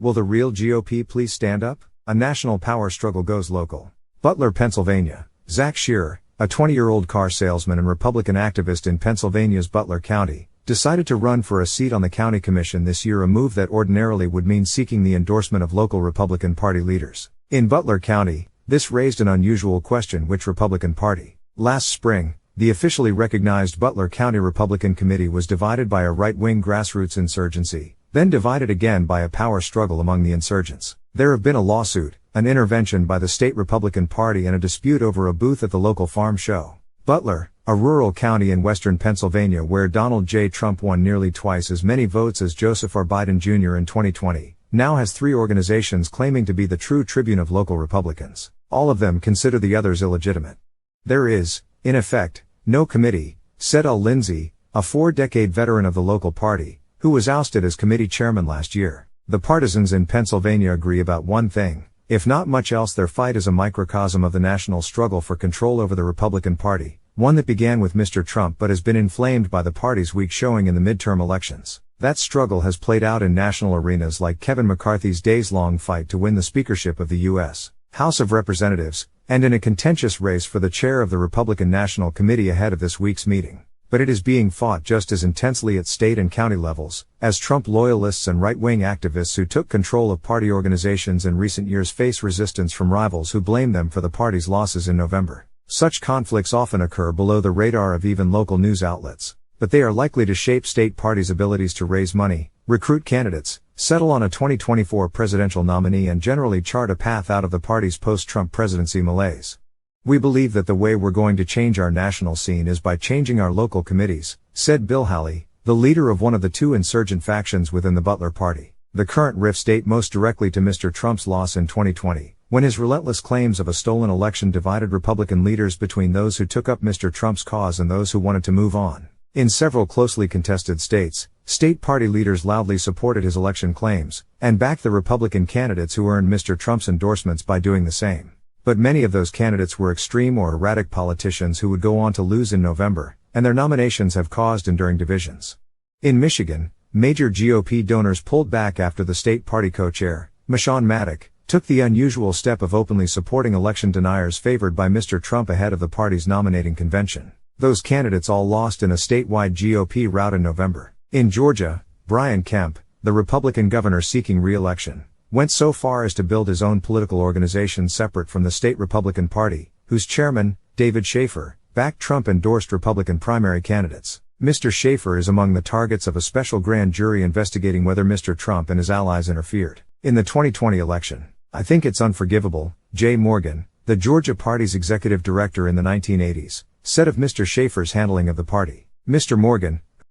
Will the real GOP please stand up? A national power struggle goes local. Butler, Pennsylvania. Zach Scherer, a 20-year-old car salesman and Republican activist in Pennsylvania's Butler County, decided to run for a seat on the county commission this year, a move that ordinarily would mean seeking the endorsement of local Republican Party leaders. In Butler County, this raised an unusual question: which Republican Party? Last spring, the officially recognized Butler County Republican Committee was divided by a right-wing grassroots insurgency, then divided again by a power struggle among the insurgents. There have been a lawsuit, an intervention by the state Republican Party, and a dispute over a booth at the local farm show. Butler, a rural county in western Pennsylvania where Donald J. Trump won nearly twice as many votes as Joseph R. Biden Jr. in 2020, now has 3 organizations claiming to be the true tribune of local Republicans. All of them consider the others illegitimate. There is, in effect, no committee, said Al Lindsay, a 4-decade veteran of the local party, who was ousted as committee chairman last year. The partisans in Pennsylvania agree about one thing: if not much else, their fight is a microcosm of the national struggle for control over the Republican Party, one that began with Mr. Trump but has been inflamed by the party's weak showing in the midterm elections. That struggle has played out in national arenas like Kevin McCarthy's days-long fight to win the speakership of the U.S. House of Representatives, and in a contentious race for the chair of the Republican National Committee ahead of this week's meeting. But it is being fought just as intensely at state and county levels, as Trump loyalists and right-wing activists who took control of party organizations in recent years face resistance from rivals who blame them for the party's losses in November. Such conflicts often occur below the radar of even local news outlets, but they are likely to shape state parties' abilities to raise money, recruit candidates, settle on a 2024 presidential nominee, and generally chart a path out of the party's post-Trump presidency malaise. We believe that the way we're going to change our national scene is by changing our local committees, said Bill Halley, the leader of one of the 2 insurgent factions within the Butler Party. The current rifts date most directly to Mr. Trump's loss in 2020, when his relentless claims of a stolen election divided Republican leaders between those who took up Mr. Trump's cause and those who wanted to move on. In several closely contested states, state party leaders loudly supported his election claims, and backed the Republican candidates who earned Mr. Trump's endorsements by doing the same. But many of those candidates were extreme or erratic politicians who would go on to lose in November, and their nominations have caused enduring divisions. In Michigan, major GOP donors pulled back after the state party co-chair, Meshawn Maddock, took the unusual step of openly supporting election deniers favored by Mr. Trump ahead of the party's nominating convention. Those candidates all lost in a statewide GOP rout in November. In Georgia, Brian Kemp, the Republican governor seeking re-election, went so far as to build his own political organization separate from the state Republican Party, whose chairman, David Scherer, backed Trump-endorsed Republican primary candidates. Mr. Scherer is among the targets of a special grand jury investigating whether Mr. Trump and his allies interfered in the 2020 election. I think it's unforgivable, Jay Morgan, the Georgia party's executive director in the 1980s, said of Mr. Schaefer's handling of the party. Mr. Morgan,